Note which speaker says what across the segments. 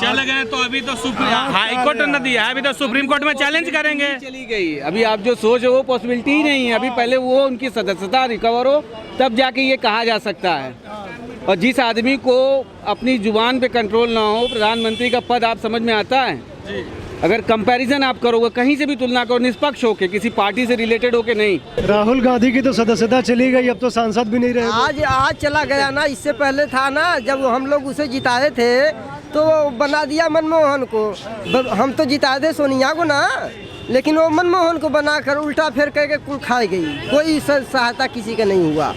Speaker 1: चल गए तो अभी तो हाई कोर्ट ने दिया है, अभी तो सुप्रीम कोर्ट में चैलेंज करेंगे।
Speaker 2: चली गई, अभी आप जो सोच है वो पॉसिबिलिटी ही नहीं है। अभी पहले वो उनकी सदस्यता रिकवर हो तब जाके ये कहा जा सकता है। और जिस आदमी को अपनी जुबान पे कंट्रोल ना हो, प्रधानमंत्री का पद आप समझ में आता है जी। अगर कंपैरिजन आप करोगे, कहीं से भी तुलना करो, निष्पक्ष होके, किसी पार्टी से रिलेटेड होके नहीं।
Speaker 3: राहुल गांधी की तो सदस्यता चली गई, अब तो सांसद भी नहीं रहे।
Speaker 4: आज चला गया ना, इससे पहले था ना, जब हम लोग उसे जिताए थे तो बना दिया मनमोहन को। हम तो जिताए थे सोनिया को ना, लेकिन वो मनमोहन को बनाकर उल्टा फेर करके कुल खाई गई, कोई सहायता किसी का नहीं हुआ।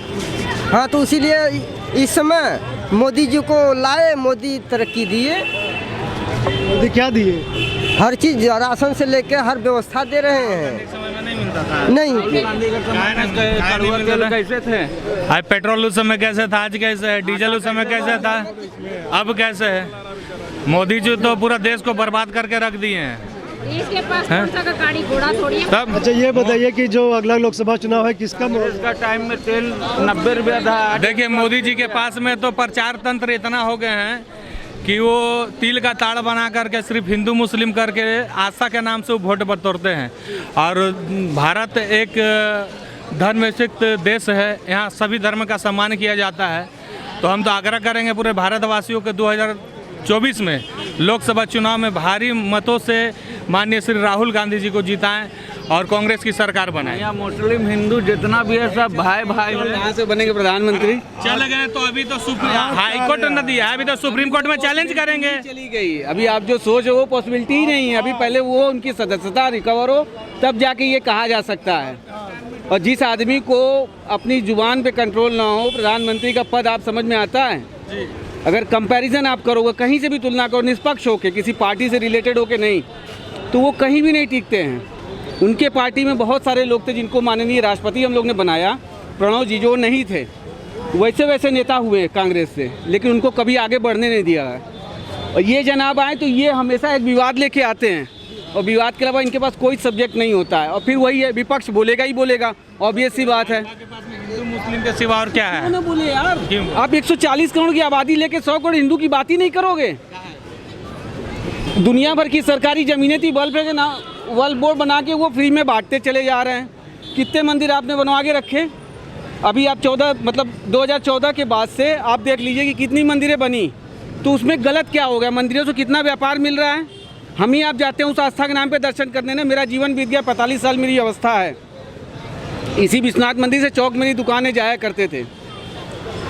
Speaker 4: हाँ, तो इसीलिए इस समय मोदी जी को लाए, मोदी तरक्की दिए।
Speaker 3: मोदी क्या दिए?
Speaker 4: हर चीज, राशन से लेके हर व्यवस्था दे रहे हैं।
Speaker 1: नहीं मिलता था,
Speaker 4: नहीं
Speaker 2: कैसे थे?
Speaker 1: आज पेट्रोल उस समय कैसे था, आज कैसे है, डीजल उस समय कैसे था, अब कैसे है। मोदी जी तो पूरा देश को बर्बाद करके रख दिए हैं।
Speaker 5: इसके पास कौन सा गाड़ी घोड़ा थोड़ी है।
Speaker 1: तब
Speaker 3: अच्छा ये बताइए कि जो अगला लोकसभा चुनाव है किसका?
Speaker 2: इसका टाइम में तेल 90 रुपया था।
Speaker 1: देखिए, मोदी जी के पास में तो प्रचार तंत्र इतना हो गए हैं कि वो तिल का ताड़ बना करके सिर्फ हिंदू मुस्लिम करके आस्था के नाम से वो वोट बटोरते हैं। और भारत एक धर्मनिरपेक्ष देश है, यहाँ सभी धर्म का सम्मान किया जाता है। तो हम तो आग्रह करेंगे पूरे भारतवासियों के 2024 में लोकसभा चुनाव में भारी मतों से माननीय श्री राहुल गांधी जी को जिताएं और कांग्रेस की सरकार बनाएं।
Speaker 2: यहाँ मुस्लिम हिंदू जितना भी है सब भाई भाई हैं। यहाँ से बनेंगे प्रधानमंत्री।
Speaker 1: चल गए तो अभी तो हाई कोर्ट ने दिया है, अभी तो सुप्रीम कोर्ट में चैलेंज करेंगे।
Speaker 2: चली गई, अभी आप जो सोच है वो पॉसिबिलिटी ही नहीं है। अभी पहले वो उनकी सदस्यता रिकवर हो तब जाके ये कहा जा सकता है। और जिस आदमी को अपनी जुबान पे कंट्रोल ना हो, प्रधानमंत्री का पद आप समझ में आता है जी। अगर कंपैरिजन आप करोगे, कहीं से भी तुलना करो, निष्पक्ष होके, किसी पार्टी से रिलेटेड होके नहीं, तो वो कहीं भी नहीं टिकते हैं। उनके पार्टी में बहुत सारे लोग थे जिनको माननीय राष्ट्रपति हम लोग ने बनाया, प्रणव जी जो नहीं थे, वैसे वैसे नेता हुए कांग्रेस से, लेकिन उनको कभी आगे बढ़ने नहीं दिया है। और ये जनाब आए तो ये हमेशा एक विवाद लेके आते हैं, और विवाद के अलावा इनके पास कोई सब्जेक्ट नहीं होता है। और फिर वही है, विपक्ष बोलेगा ही बोलेगा, ऑब्वियस सी बात है।
Speaker 1: हिंदू मुस्लिम के सिवा और क्या है?
Speaker 2: बोले यार, आप 140 करोड़ की आबादी लेके 100 करोड़ हिंदू की बात ही नहीं करोगे। दुनिया भर की सरकारी जमीनें थी, वर्ल्ड बोर्ड बना के वो फ्री में बांटते चले जा रहे हैं। कितने मंदिर आपने बनवा के रखे? अभी आप 2014 के बाद से आप देख लीजिए कि कितनी मंदिरें बनी, तो उसमें गलत क्या हो गया? मंदिरों से कितना व्यापार मिल रहा है। हम ही आप जाते हैं उस आस्था के नाम पे दर्शन करने ना। मेरा जीवन बीत गया, 45 साल मेरी अवस्था है। इसी विश्वनाथ मंदिर से चौक मेरी दुकानें जाया करते थे।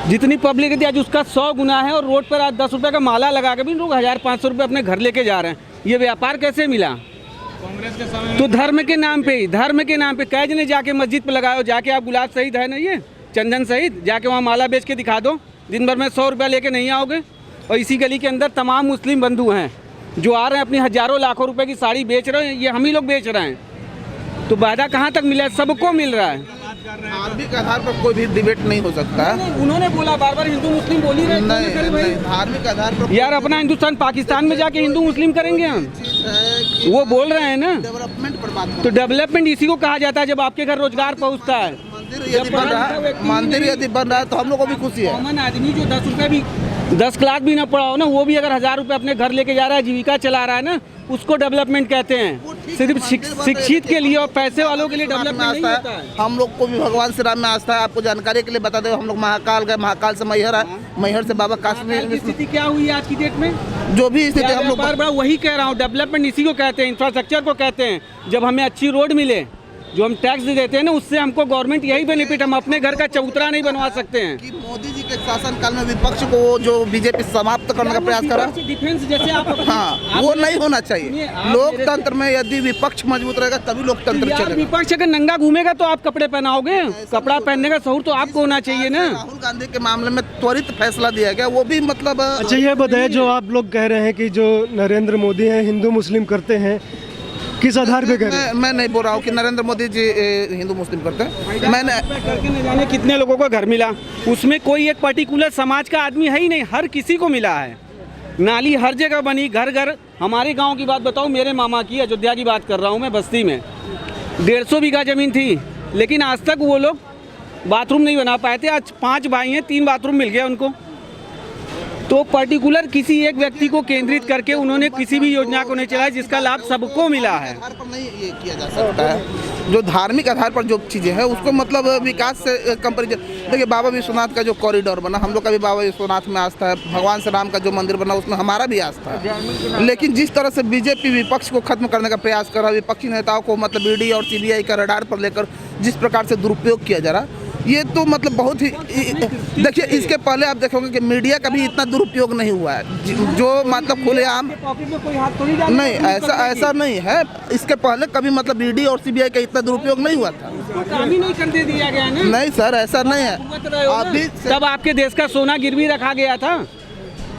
Speaker 2: जितनी पब्लिक थी आज उसका 100 गुना है। और रोड पर आज 10 रुपये का माला लगा के भी लोग 1500 रुपये अपने घर लेके जा रहे हैं। ये व्यापार कैसे मिला?
Speaker 1: कांग्रेस के समय
Speaker 2: तो धर्म के नाम पे कैज ने जाके मस्जिद पे लगाओ, जाके आप गुलाब सहित है ना, ये चंदन सहित जाके वहाँ माला बेच के दिखा दो, दिन भर में 100 रुपया लेके नहीं आओगे। और इसी गली के अंदर तमाम मुस्लिम बंधु हैं जो आ रहे हैं, अपनी हजारों लाखों रुपए की साड़ी बेच रहे हैं। ये हम ही लोग बेच रहे हैं। तो वादा कहाँ तक मिला? सबको मिल रहा है।
Speaker 6: धार्मिक आधार पर कोई भी डिबेट नहीं हो सकता।
Speaker 2: उन्होंने बोला बार बार हिंदू मुस्लिम बोल ही रहे।
Speaker 6: नहीं, धार्मिक आधार पर
Speaker 2: यार अपना हिंदुस्तान पाकिस्तान में जाके हिंदू मुस्लिम करेंगे हम? वो बोल रहे हैं ना,
Speaker 6: डेवलपमेंट पर बात।
Speaker 2: तो डेवलपमेंट इसी को कहा जाता है जब आपके घर रोजगार पहुंचता है।
Speaker 6: मंदिर यदि बन रहा है तो हम लोग को भी खुशी है।
Speaker 2: कॉमन आदमी जो 10 रुपये भी 10 क्लास भी ना पढ़ा हो ना, वो भी अगर 1000 रुपये अपने घर लेके जा रहा है, जीविका चला रहा है ना, उसको डेवलपमेंट कहते हैं। सिर्फ शिक्षित के लिए और पैसे वालों के लिए डेवलपमेंट नहीं होता है।
Speaker 6: हम लोग को भी भगवान श्री राम में आस्था है। आपको जानकारी के लिए बता दें, हम लोग महाकाल गए, महाकाल से मैहर आए, मैहर से बाबा काशी।
Speaker 2: स्थिति क्या हुई आज की डेट में?
Speaker 6: जो भी स्थिति हम लोग
Speaker 2: बार वही कह रहा हूँ, डेवलपमेंट इसी को कहते हैं, इंफ्रास्ट्रक्चर को कहते हैं। जब हमें अच्छी रोड मिले, जो हम टैक्स देते हैं ना, उससे हमको गवर्नमेंट यही बेनिफिट। हम अपने घर का चबूतरा नहीं बनवा सकते हैं।
Speaker 6: कि मोदी जी के शासनकाल में विपक्ष को जो बीजेपी समाप्त करने का प्रयास करा,
Speaker 2: डिफेंस जैसे आप
Speaker 6: हाँ, वो नहीं होना चाहिए। लोकतंत्र में यदि विपक्ष मजबूत रहेगा तभी लोकतंत्र चलेगा।
Speaker 2: विपक्ष अगर नंगा घूमेगा तो आप कपड़े पहनाओगे? कपड़ा पहनने का शऊर तो आपको होना चाहिए ना।
Speaker 6: राहुल गांधी के मामले में त्वरित फैसला दिया गया, वो भी मतलब।
Speaker 3: अच्छा ये बताइए, जो आप लोग कह रहे हैं कि जो नरेंद्र मोदी हैं हिंदू मुस्लिम करते हैं, किस आधार पे करें?
Speaker 6: मैं नहीं बोल रहा हूँ कि नरेंद्र मोदी जी हिंदू मुस्लिम करते हैं। मैंने
Speaker 2: करके न जाने कितने लोगों को घर मिला, उसमें कोई एक पर्टिकुलर समाज का आदमी है ही नहीं, हर किसी को मिला है। नाली हर जगह बनी, घर घर। हमारे गांव की बात बताऊं, मेरे मामा की, अयोध्या की बात कर रहा हूं मैं, बस्ती में 150 बीघा जमीन थी, लेकिन आज तक वो लोग बाथरूम नहीं बना पाए थे। आज 5 भाई हैं, 3 बाथरूम मिल गया उनको। तो पर्टिकुलर किसी एक व्यक्ति को केंद्रित करके उन्होंने किसी भी योजना को नहीं चलाया जिसका लाभ सबको मिला है।
Speaker 6: आधार पर नहीं ये किया जा सकता है, जो धार्मिक आधार पर जो चीज़ें हैं उसको मतलब विकास से कंपेरिजन। देखिए बाबा विश्वनाथ का जो कॉरिडोर बना, हम लोग का भी बाबा विश्वनाथ में आस्था है, भगवान श्री राम का जो मंदिर बना उसमें हमारा भी आस्था है। लेकिन जिस तरह से बीजेपी विपक्ष को खत्म करने का प्रयास कर रहा है, विपक्षी नेताओं को मतलब ईडी और सीबीआई का रडार पर लेकर जिस प्रकार से दुरुपयोग किया जा रहा, ये तो मतलब बहुत ही, देखिए इसके पहले आप देखोगे कि मीडिया का भी इतना दुरुपयोग नहीं हुआ है, जो मतलब खुलेआम नहीं, ऐसा नहीं है। इसके पहले कभी मतलब ईडी और सीबीआई का इतना दुरुपयोग नहीं हुआ था।
Speaker 2: काम ही नहीं करने दिया गया ना।
Speaker 6: नहीं सर, ऐसा नहीं है। अभी
Speaker 2: तब आपके देश का सोना गिरवी रखा गया था,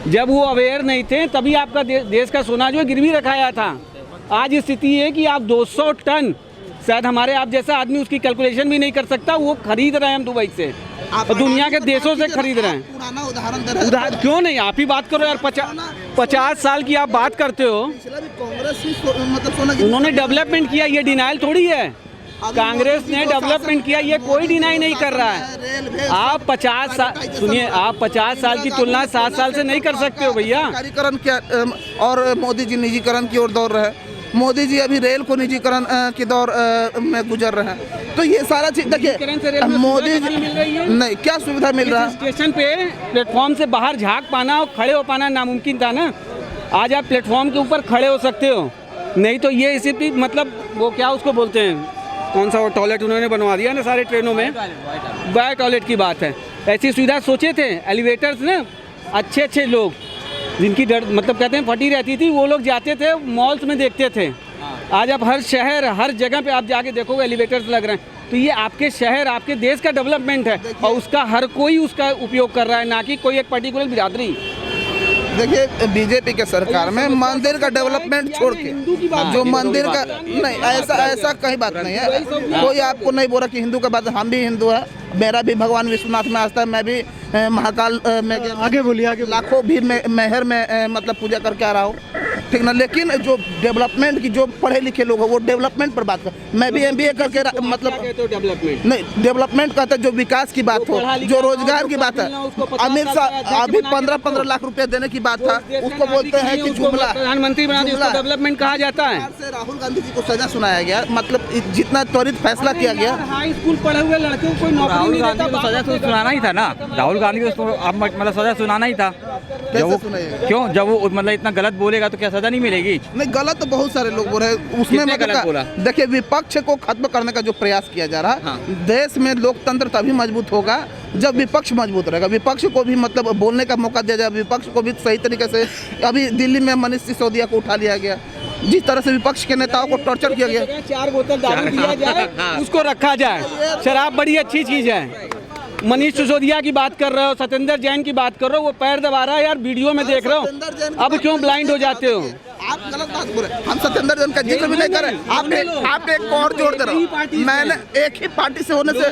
Speaker 2: जब वो अवेयर नहीं थे तभी आपका देश का सोना जो है गिरवी रखाया था। आज स्थिति है कि आप 200 टन, शायद हमारे आप जैसा आदमी उसकी कैलकुलेशन भी नहीं कर सकता, वो खरीद रहे हैं हम दुबई से और दुनिया के देशों से खरीद रहे हैं।
Speaker 6: पुराना उदाहरण
Speaker 2: क्यों नहीं, आप ही बात करो यार। 50 साल की आप बात करते हो,
Speaker 6: कांग्रेस ही मतलब सोना
Speaker 2: उन्होंने डेवलपमेंट किया, ये डिनाइल थोड़ी है। कांग्रेस ने डेवलपमेंट किया, ये कोई डिनाई नहीं कर रहा है। आप 50 साल, सुनिए, आप 50 साल की तुलना 7 साल से नहीं कर सकते हो भैया।
Speaker 6: निजीकरण क्या, और मोदी जी निजीकरण की ओर दौड़ रहे हैं। मोदी जी अभी रेल को निजीकरण के दौर में गुजर रहे हैं। तो ये सारा चीज देखिए, मोदी जी नहीं, क्या सुविधा मिल रहा है?
Speaker 2: स्टेशन पे प्लेटफॉर्म से बाहर झांक पाना और खड़े हो पाना नामुमकिन था ना। आज आप प्लेटफॉर्म के ऊपर खड़े हो सकते हो, नहीं तो ये इसी भी मतलब वो क्या उसको बोलते हैं, कौन सा वो टॉयलेट उन्होंने बनवा दिया ना सारे ट्रेनों में, बाय टॉयलेट की बात है। ऐसी सुविधा सोचे थे, एलिवेटर्स ना, अच्छे लोग जिनकी डर मतलब कहते हैं फटी रहती थी, वो लोग जाते थे मॉल्स में देखते थे। आज आप हर शहर हर जगह पे आप जाके देखोगे एलिवेटर्स लग रहे हैं। तो ये आपके शहर आपके देश का डेवलपमेंट है और उसका हर कोई उसका उपयोग कर रहा है, ना कि कोई एक पर्टिकुलर बिरादरी।
Speaker 6: देखिए बीजेपी के सरकार में मंदिर का डेवलपमेंट छोड़ के जो मंदिर का नहीं, ऐसा कहीं बात नहीं है। कोई आपको नहीं बोला कि हिंदू का बात, हम भी हिंदू है, मेरा भी भगवान विश्वनाथ में आस्था है, मैं भी महाकाल में
Speaker 3: आगे बोलिए, आगे
Speaker 6: लाखों भीड़ में मेहर में मतलब पूजा करके आ रहा हूँ, ठीक ना। लेकिन जो डेवलपमेंट की, जो पढ़े लिखे लोग हैं वो डेवलपमेंट पर बात कर, मैं भी MBA करके मतलब
Speaker 2: डेवलपमेंट
Speaker 6: नहीं, डेवलपमेंट कहते हैं जो विकास की बात हो, जो रोजगार की बात है। अमित शाह अभी 15 लाख रुपया देने की बात था, उसको बोलते हैं कि जुमला,
Speaker 2: प्रधानमंत्री बना दिया, उसको डेवलपमेंट कहा जाता है।
Speaker 6: राहुल गांधी जी को सजा सुनाया गया, मतलब जितना त्वरित फैसला किया गया।
Speaker 2: हाई स्कूल पढ़े हुए लड़कों को नौकरी नहीं देता,
Speaker 7: सजा तो सुनाना ही था ना। राहुल गांधी को अब मतलब सजा सुनाना ही था। क्यों, जब वो मतलब इतना गलत बोलेगा तो क्या सजा नहीं मिलेगी?
Speaker 6: नहीं, गलत तो बहुत सारे लोग बोल रहे हैं उसमें, मतलब देखिए विपक्ष को खत्म करने का जो प्रयास किया जा रहा है। हाँ। देश में लोकतंत्र तभी मजबूत होगा जब विपक्ष मजबूत रहेगा, विपक्ष को भी मतलब बोलने का मौका दिया जाए, विपक्ष को भी सही तरीके से। अभी दिल्ली में मनीष सिसोदिया को उठा लिया गया, जिस तरह से विपक्ष के नेताओं को टॉर्चर किया गया।
Speaker 2: 4 बोतल दारू दिया जाए, उसको रखा जाए। शराब बड़ी अच्छी चीज है। मनीष सिसोदिया की बात कर रहे हो, सत्येंद्र जैन की बात कर रहे हो, वो पैर दबा रहा है यार, वीडियो में देख रहे हो। अब क्यों ब्लाइंड हो जाते हो?
Speaker 6: आप गलत बात बोल रहे हैं। हम सत्येंद्र जैन का जिक्र भी नहीं कर रहे। आपने एक और जोड़ दे रहे हो। मैंने एक ही पार्टी से होने से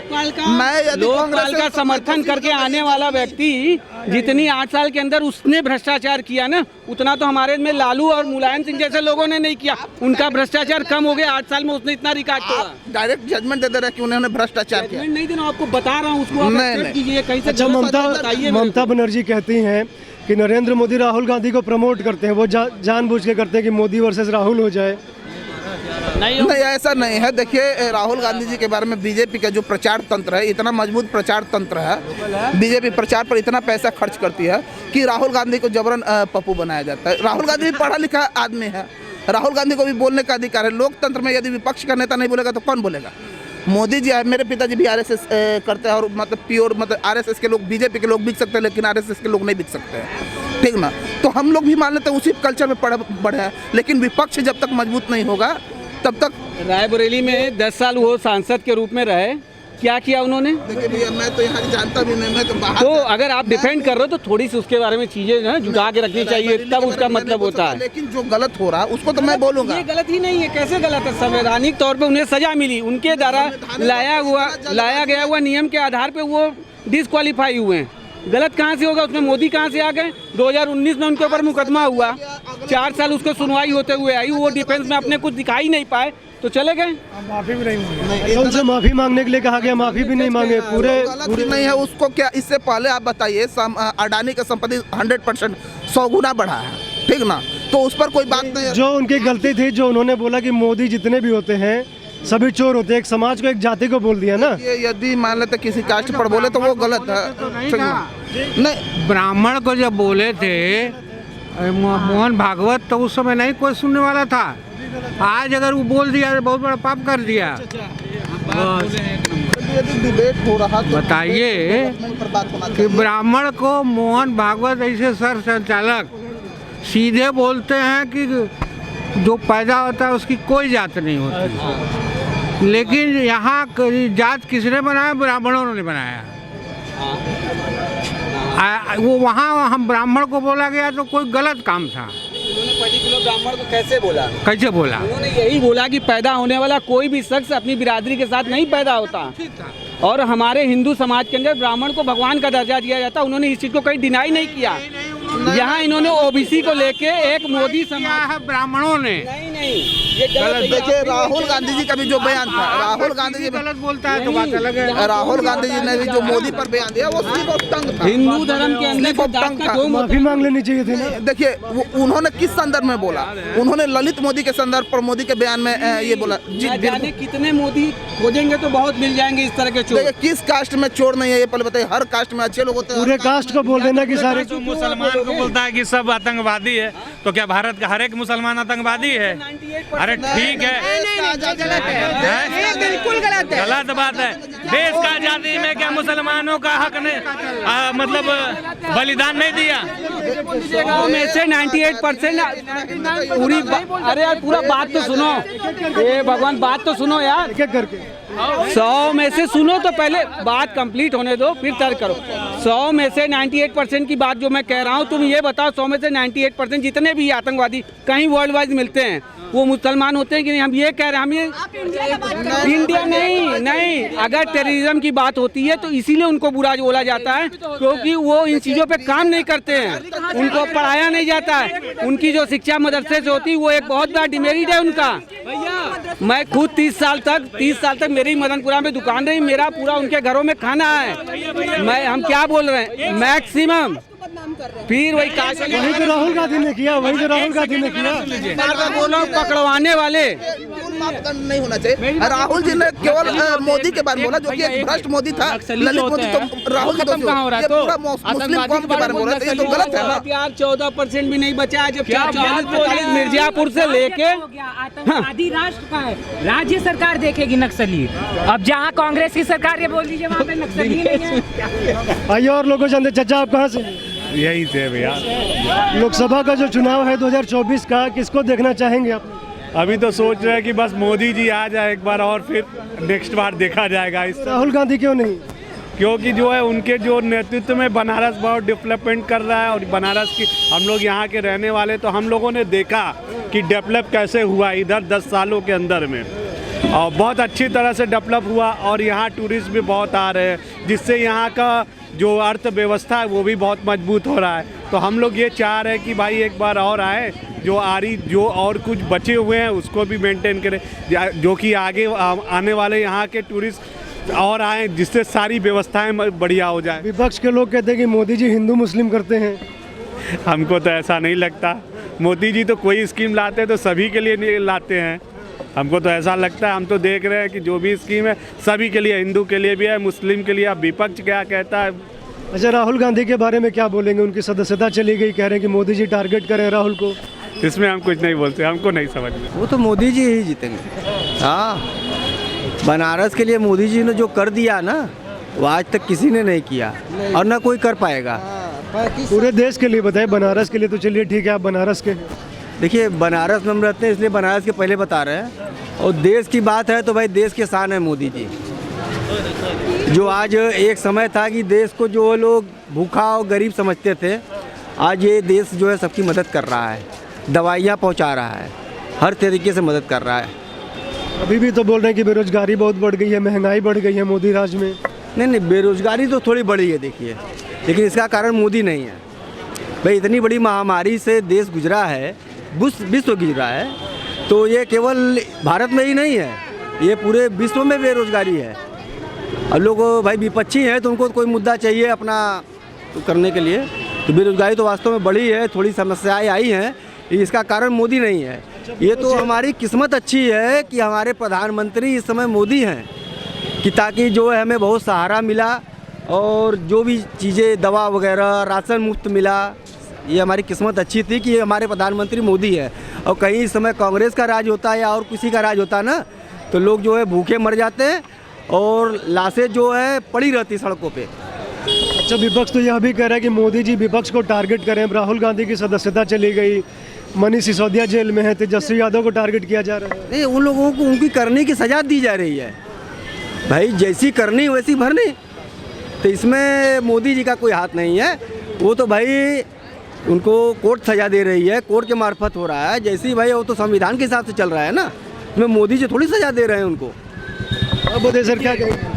Speaker 6: मैं यदि
Speaker 2: कांग्रेस का समर्थन करके आने वाला व्यक्ति जितनी 8 साल के अंदर उसने भ्रष्टाचार किया ना, उतना तो हमारे में लालू और मुलायम सिंह जैसे लोगों ने नहीं किया। उनका भ्रष्टाचार कम हो गया 8 साल में, उसने इतना रिकॉर्ड तोड़ा।
Speaker 6: डायरेक्ट जजमेंट दे रहे हैं कि उन्होंने भ्रष्टाचार किया।
Speaker 2: नहीं देना, आपको बता रहा हूँ उसको कहीं से।
Speaker 3: अच्छा, ममता बनर्जी कहती हैं कि नरेंद्र मोदी राहुल गांधी को प्रमोट करते हैं, वो जानबूझ के करते हैं कि मोदी वर्सेस राहुल हो जाए।
Speaker 6: नहीं, ऐसा नहीं है। देखिए राहुल गांधी जी के बारे में बीजेपी का जो प्रचार तंत्र है, इतना मजबूत प्रचार तंत्र है, बीजेपी प्रचार पर इतना पैसा खर्च करती है कि राहुल गांधी को जबरन पप्पू बनाया जाता है। राहुल गांधी भी पढ़ा लिखा आदमी है, राहुल गांधी को भी बोलने का अधिकार है। लोकतंत्र में यदि विपक्ष का नेता नहीं बोलेगा तो कौन बोलेगा? मोदी जी, मेरे पिताजी भी RSS करते हैं और मतलब प्योर मतलब RSS के लोग, बीजेपी के लोग बिक सकते हैं लेकिन RSS के लोग नहीं बिक सकते हैं, ठीक ना। तो हम लोग भी मान लेते हैं उसी कल्चर में बढ़े हैं, लेकिन विपक्ष जब तक मजबूत नहीं होगा तब तक।
Speaker 2: रायबरेली में 10 साल वो सांसद के रूप में रहे, क्या किया उन्होंने?
Speaker 6: देखिए भैया, मैं तो यहाँ जानता भी नहीं, मैं तो बाहर।
Speaker 2: तो अगर आप डिफेंड कर रहे हो तो थोड़ी सी उसके बारे में चीजें ना जुटा के रखनी चाहिए, तब उसका मतलब होता है।
Speaker 6: लेकिन जो गलत हो रहा है उसको तो मैं बोलूंगा।
Speaker 2: ये गलत ही नहीं है, कैसे गलत है? संवैधानिक तौर पे उन्हें सजा मिली, उनके द्वारा लाया गया हुआ नियम के आधार पे वो डिस्क्वालीफाई हुए हैं। गलत कहाँ से होगा? उसमें मोदी कहाँ से आ गए? 2019 में उनके ऊपर मुकदमा हुआ, 4 साल उसको सुनवाई होते हुए आई, वो डिफेंस में अपने कुछ दिखाई नहीं पाए तो चले गए।
Speaker 3: माफी भी नहीं मांगी, उनसे माफी मांगने के लिए कहा गया, माफी भी नहीं मांगे। पूरे
Speaker 6: नहीं है उसको क्या? इससे पहले आप बताइए, अडानी का संपत्ति 100% 100 गुना बढ़ा है, ठीक ना? तो उस पर कोई बात नहीं है।
Speaker 3: जो उनकी गलती थी, जो उन्होंने बोला कि मोदी जितने भी होते हैं सभी चोर होते हैं, एक समाज को, एक जाति को बोल दिया ना।
Speaker 6: ये यदि मान लेते किसी कास्ट पर बोले तो वो गलत है, ठीक ना? नहीं,
Speaker 8: ब्राह्मण को जब बोले थे मोहन भागवत तो उस समय नहीं कोई सुनने वाला था। आज अगर वो बोल दिया तो बहुत बड़ा पाप कर दिया।
Speaker 6: यदि डिबेट हो रहा तो
Speaker 8: बताइए
Speaker 6: पर बात होना
Speaker 8: कि
Speaker 6: चाहिए।
Speaker 8: ब्राह्मण को मोहन भागवत ऐसे सर संचालक सीधे बोलते हैं कि जो पैदा होता है उसकी कोई जात नहीं होती, लेकिन यहाँ जात किसने बनाया? ब्राह्मणों ने बनाया। वो वहाँ हम ब्राह्मण को बोला गया तो कोई गलत काम था।
Speaker 2: उन्होंने पर्टिकुलर ब्राह्मण को कैसे बोला?
Speaker 8: कैसे बोला?
Speaker 2: उन्होंने यही बोला कि पैदा होने वाला कोई भी शख्स अपनी बिरादरी के साथ नहीं पैदा होता, और हमारे हिंदू समाज के अंदर ब्राह्मण को भगवान का दर्जा दिया जाता। उन्होंने इस चीज को कहीं डिनाई नहीं किया। यहाँ इन्होंने ओबीसी को लेके एक मोदी समाज
Speaker 8: है ब्राह्मणों ने।
Speaker 2: नहीं ये गलत।
Speaker 6: देखिए राहुल गांधी जी का भी जो बयान था, राहुल गांधी जी
Speaker 8: गलत बोलता है तो बात अलग है।
Speaker 6: राहुल गांधी जी ने भी जो मोदी पर बयान दिया वो स्लिप ऑफ टंग था।
Speaker 2: हिंदू धर्म के अंदर तो जात का दो
Speaker 3: माफी मांग लेनी चाहिए थी ना।
Speaker 6: देखिए उन्होंने किस संदर्भ में बोला? उन्होंने ललित मोदी के संदर्भ पर मोदी के बयान में ये बोला। जी
Speaker 2: जाने कितने मोदी खोजेंगे तो बहुत मिल जाएंगे इस तरह के चोर।
Speaker 6: देखिए किस कास्ट में चोर नहीं है ये पहले बताइए। हर कास्ट में अच्छे लोग होते हैं।
Speaker 3: पूरे कास्ट को बोल देना कि सारे
Speaker 1: तो मुसलमान को बोलता है कि सब आतंकवादी है, तो क्या भारत का हर एक मुसलमान आतंकवादी है? अरे ठीक है,
Speaker 4: बिल्कुल गलत है।
Speaker 1: गलत बात है। देश का आजादी में क्या मुसलमानों का हक ने मतलब बलिदान नहीं दिया?
Speaker 2: में से 98% पूरी अरे यार पूरा बात तो सुनो, ये भगवान बात तो सुनो यार।
Speaker 3: क्या करके
Speaker 2: 100 में से सुनो तो पहले बात कंप्लीट होने दो फिर तर्क करो। 100 में से 98% की बात जो मैं कह रहा हूँ, तुम ये बताओ 100 में से 98% जितने भी आतंकवादी कहीं वर्ल्ड वाइड मिलते हैं वो मुसलमान होते हैं कि नहीं? हम ये कह रहे हैं, हम ये इंडिया नहीं अगर टेररिज्म की बात होती है तो इसीलिए उनको बुरा बोला जाता है क्योंकि वो इन चीज़ों पे काम नहीं करते हैं, उनको पढ़ाया नहीं जाता है। उनकी जो शिक्षा मदरसे से होती है वो एक बहुत बड़ा डिमेरिट है उनका। मैं खुद 30 साल तक मेरी मदनपुरा में दुकान रही, मेरा पूरा उनके घरों में खाना है। हम क्या बोल रहे हैं मैक्सिमम, फिर वही
Speaker 3: तो राहुल गांधी ने किया, वही तो राहुल गांधी ने किया।
Speaker 2: बोलो पकड़वाने वाले
Speaker 6: नहीं होना चाहिए। राहुल जी ने केवल मोदी के बारे में बोला जो कि एक भ्रष्ट मोदी था, ललित मोदी। तो राहुल जी पूरा मुस्लिम कौम के बारे में बोल रहे थे, ये तो गलत है ना
Speaker 2: यार। 14% भी नहीं बचा है जब 40 मिर्जापुर से लेके
Speaker 5: आदि राष्ट्र का है। राज्य सरकार देखेगी नक्सली। अब जहाँ कांग्रेस की सरकार ये बोल दीजिए वहाँ पे नक्सली नहीं है।
Speaker 3: आइए और लोगों जानते। चाचा आप कहाँ से?
Speaker 1: यही से भैया।
Speaker 3: लोकसभा का जो चुनाव है 2024 का, किसको देखना चाहेंगे आप?
Speaker 1: अभी तो सोच रहे हैं कि बस मोदी जी आ जाए एक बार और फिर नेक्स्ट बार देखा जाएगा। इस
Speaker 3: राहुल गांधी क्यों नहीं?
Speaker 1: क्योंकि जो है उनके जो नेतृत्व में बनारस बहुत डेवलपमेंट कर रहा है, और बनारस की हम लोग यहाँ के रहने वाले तो हम लोगों ने देखा कि डेवलप कैसे हुआ इधर 10 सालों के अंदर में, और बहुत अच्छी तरह से डेवलप हुआ। और यहाँ टूरिस्ट भी बहुत आ रहे हैं जिससे यहाँ का जो अर्थव्यवस्था है वो भी बहुत मजबूत हो रहा है। तो हम लोग ये चाह रहे हैं कि भाई एक बार और आए, जो और कुछ बचे हुए हैं उसको भी मेंटेन करें, जो कि आगे आने वाले यहाँ के टूरिस्ट और आए, जिससे सारी व्यवस्थाएं बढ़िया हो जाए।
Speaker 3: विपक्ष के लोग कहते हैं कि मोदी जी हिंदू मुस्लिम करते हैं।
Speaker 1: हमको तो ऐसा नहीं लगता। मोदी जी तो कोई स्कीम लाते हैं तो सभी के लिए नहीं लाते हैं। हमको तो ऐसा लगता है, हम तो देख रहे हैं कि जो भी स्कीम है सभी के लिए, हिंदू के लिए भी है, मुस्लिम के लिए। अब विपक्ष क्या कहता है?
Speaker 3: अच्छा, राहुल गांधी के बारे में क्या बोलेंगे? उनकी सदस्यता चली गई, कह रहे हैं कि मोदी जी टारगेट करें राहुल को।
Speaker 1: इसमें हम कुछ नहीं बोलते, हमको नहीं समझ में।
Speaker 9: वो तो मोदी जी ही जीतेंगे। हाँ, बनारस के लिए मोदी जी ने जो कर दिया ना वो आज तक किसी ने नहीं किया और ना कोई कर पाएगा।
Speaker 3: पूरे देश के लिए बताए, बनारस के लिए तो चलिए ठीक है, आप बनारस के।
Speaker 9: देखिए बनारस में हम रहते हैं इसलिए बनारस के पहले बता रहे हैं, और देश की बात है तो भाई देश के शान है मोदी जी। जो आज एक समय था कि देश को जो लोग भूखा और गरीब समझते थे, आज ये देश जो है सबकी मदद कर रहा है, दवाइयाँ पहुंचा रहा है, हर तरीके से मदद कर रहा है।
Speaker 3: अभी भी तो बोल रहे हैं कि बेरोजगारी बहुत बढ़ गई है, महंगाई बढ़ गई है मोदी राज में।
Speaker 9: नहीं, बेरोजगारी तो थोड़ी बढ़ी है। देखिए लेकिन इसका कारण मोदी नहीं है। भाई इतनी बड़ी महामारी से देश गुजरा है, विश्व गुजरा है, तो ये केवल भारत में ही नहीं है, ये पूरे विश्व में बेरोजगारी है। अब लोग भाई विपक्षी हैं तो उनको कोई मुद्दा चाहिए अपना करने के लिए, तो बेरोजगारी तो वास्तव में बढ़ी है, थोड़ी समस्याएं आई हैं, इसका कारण मोदी नहीं है। ये तो हमारी किस्मत अच्छी है कि हमारे प्रधानमंत्री इस समय मोदी हैं, कि ताकि जो है हमें बहुत सहारा मिला और जो भी चीज़ें दवा वगैरह राशन मुफ्त मिला, ये हमारी किस्मत अच्छी थी कि हमारे प्रधानमंत्री मोदी है। और कहीं इस समय कांग्रेस का राज होता है या और किसी का राज होता है ना, तो लोग जो है भूखे मर जाते हैं और लाशें जो है पड़ी रहती सड़कों पे।
Speaker 3: अच्छा, विपक्ष तो यह भी कह रहा है कि मोदी जी विपक्ष को टारगेट करें। राहुल गांधी की सदस्यता चली गई, मनीष सिसोदिया जेल में है, तेजस्वी यादव को टारगेट किया जा रहा है।
Speaker 9: नहीं, उन लोगों को उनकी करने की सज़ा दी जा रही है। भाई जैसी करनी वैसी भरनी, तो इसमें मोदी जी का कोई हाथ नहीं है। वो तो भाई उनको कोर्ट सज़ा दे रही है, कोर्ट के मार्फत हो रहा है। जैसी भाई वो तो संविधान के हिसाब से चल रहा है ना, इसमें मोदी जी थोड़ी सज़ा दे रहे हैं उनको।
Speaker 3: अब बताइए सर क्या कहेंगे?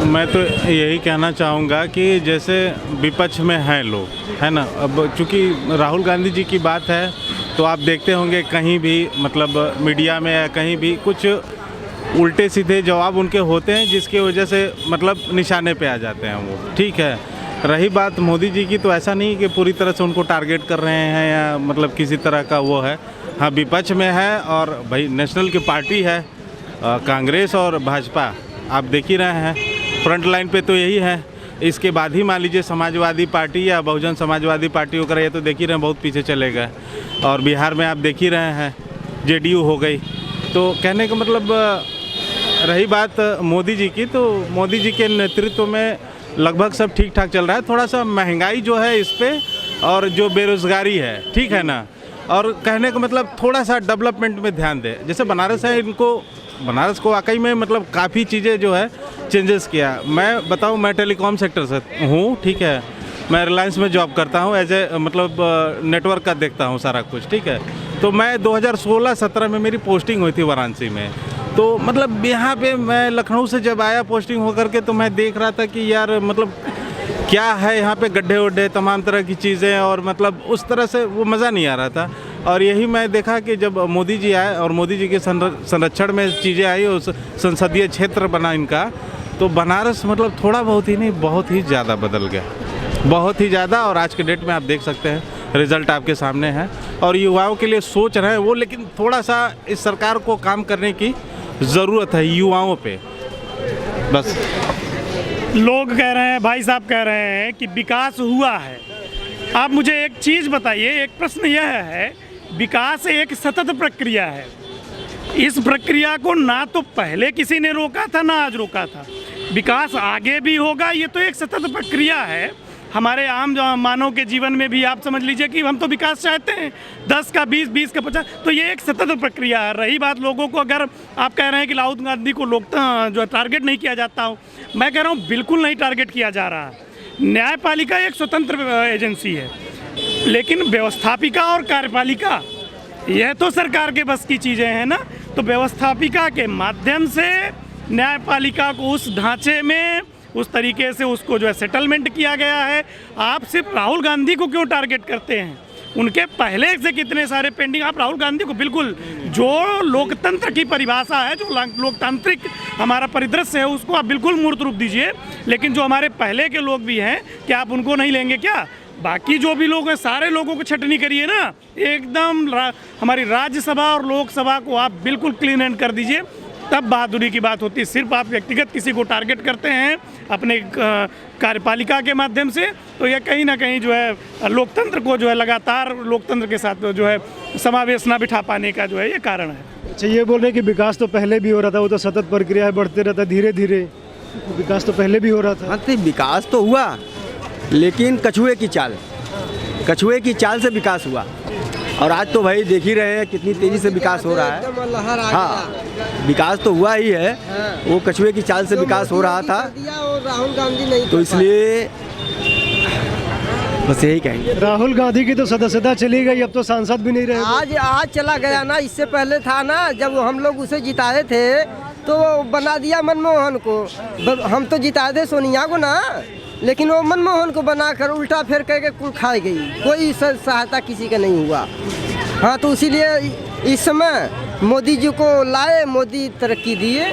Speaker 10: मैं तो यही कहना चाहूँगा कि जैसे विपक्ष में हैं लोग, है ना, अब चूँकि राहुल गांधी जी की बात है तो आप देखते होंगे कहीं भी मतलब मीडिया में या कहीं भी कुछ उल्टे सीधे जवाब उनके होते हैं, जिसकी वजह से मतलब निशाने पे आ जाते हैं वो। ठीक है, रही बात मोदी जी की, तो ऐसा नहीं कि पूरी तरह से उनको टारगेट कर रहे हैं या मतलब किसी तरह का वो है। हाँ, विपक्ष में है और भाई नेशनल की पार्टी है कांग्रेस और भाजपा, आप देख ही रहे हैं फ्रंट लाइन पे तो यही है। इसके बाद ही मान लीजिए समाजवादी पार्टी या बहुजन समाजवादी पार्टी होकर, ये तो देख ही रहे हैं बहुत पीछे चले गए। और बिहार में आप देख ही रहे हैं जेडीयू हो गई। तो कहने का मतलब रही बात मोदी जी की, तो मोदी जी के नेतृत्व में लगभग सब ठीक ठाक चल रहा है। थोड़ा सा महंगाई जो है इस पर और जो बेरोज़गारी है, ठीक है ना, और कहने का मतलब थोड़ा सा डेवलपमेंट में ध्यान दें। जैसे बनारस है, इनको बनारस को वाकई में मतलब काफ़ी चीज़ें जो है चेंजेस किया। मैं बताऊं, मैं टेलीकॉम सेक्टर से हूँ, ठीक है, मैं रिलायंस में जॉब करता हूँ, एज ए मतलब नेटवर्क का देखता हूँ सारा कुछ, ठीक है। तो मैं 2016-17 में मेरी पोस्टिंग हुई थी वाराणसी में। तो मतलब यहाँ पे मैं लखनऊ से जब आया पोस्टिंग होकर के, तो मैं देख रहा था कि यार मतलब क्या है यहाँ पे, गड्ढे वड्ढे तमाम तरह की चीज़ें, और मतलब उस तरह से वो मज़ा नहीं आ रहा था। और यही मैं देखा कि जब मोदी जी आए और मोदी जी के संरक्षण में चीज़ें आई, उस संसदीय क्षेत्र बना इनका, तो बनारस मतलब थोड़ा बहुत ही नहीं, बहुत ही ज़्यादा बदल गया, बहुत ही ज़्यादा। और आज के डेट में आप देख सकते हैं रिज़ल्ट आपके सामने है। और युवाओं के लिए सोच रहे हैं वो, लेकिन थोड़ा सा इस सरकार को काम करने की ज़रूरत है युवाओं पे, बस।
Speaker 11: लोग कह रहे हैं, भाई साहब कह रहे हैं कि विकास हुआ है। आप मुझे एक चीज़ बताइए, एक प्रश्न यह है, विकास एक सतत प्रक्रिया है। इस प्रक्रिया को ना तो पहले किसी ने रोका था ना आज रोका था, विकास आगे भी होगा। ये तो एक सतत प्रक्रिया है। हमारे आम मानव के जीवन में भी आप समझ लीजिए कि हम तो विकास चाहते हैं, 10 का 20, 20 का 50, तो ये एक सतत प्रक्रिया है। रही बात लोगों को, अगर आप कह रहे हैं कि राहुल गांधी को लोग जो टारगेट नहीं किया जाता हो, मैं कह रहा हूँ बिल्कुल नहीं टारगेट किया जा रहा है। न्यायपालिका एक स्वतंत्र एजेंसी है, लेकिन व्यवस्थापिका और कार्यपालिका यह तो सरकार के बस की चीज़ें हैं ना। तो व्यवस्थापिका के माध्यम से न्यायपालिका को उस ढांचे में उस तरीके से उसको जो है सेटलमेंट किया गया है। आप सिर्फ राहुल गांधी को क्यों टारगेट करते हैं? उनके पहले से कितने सारे पेंडिंग। आप राहुल गांधी को बिल्कुल, जो लोकतंत्र की परिभाषा है, जो लोकतांत्रिक हमारा परिदृश्य है, उसको आप बिल्कुल मूर्त रूप दीजिए। लेकिन जो हमारे पहले के लोग भी हैं, क्या आप उनको नहीं लेंगे क्या? बाकी जो भी लोग हैं, सारे लोगों को छटनी करिए ना, एकदम हमारी राज्यसभा और लोकसभा को आप बिल्कुल क्लीन एंड कर दीजिए, तब बहादुरी की बात होती है। सिर्फ आप व्यक्तिगत किसी को टारगेट करते हैं अपने कार्यपालिका के माध्यम से, तो यह कहीं ना कहीं जो है लोकतंत्र को जो है लगातार लोकतंत्र के साथ जो है समावेश ना बिठा पाने का जो है ये कारण है।
Speaker 3: अच्छा, ये बोल रहे हैं कि विकास तो पहले भी हो रहा था, वो तो सतत प्रक्रिया है, बढ़ते रहता है धीरे धीरे। विकास तो पहले भी हो रहा था।
Speaker 9: हाँ, तो विकास तो हुआ, लेकिन कछुए की चाल से विकास हुआ। और आज तो भाई देख ही रहे हैं कितनी तेजी से विकास हो रहा है। हाँ, विकास तो हुआ ही है, वो कछुए की चाल से विकास हो रहा था,
Speaker 4: राहुल गांधी नहीं,
Speaker 9: तो इसलिए बस यही कहेंगे।
Speaker 3: राहुल गांधी की तो सदस्यता चली गई, अब तो सांसद भी नहीं रहे।
Speaker 4: आज चला गया ना, इससे पहले था ना, जब हम लोग उसे जिताए थे तो बना दिया मनमोहन को। हम तो जिताए थे सोनिया को ना, लेकिन वो मनमोहन को बनाकर उल्टा फेर करके कुल खाई गई, कोई सहायता किसी का नहीं हुआ। हाँ, तो इसीलिए इस समय मोदी जी को लाए, मोदी तरक्की दिए।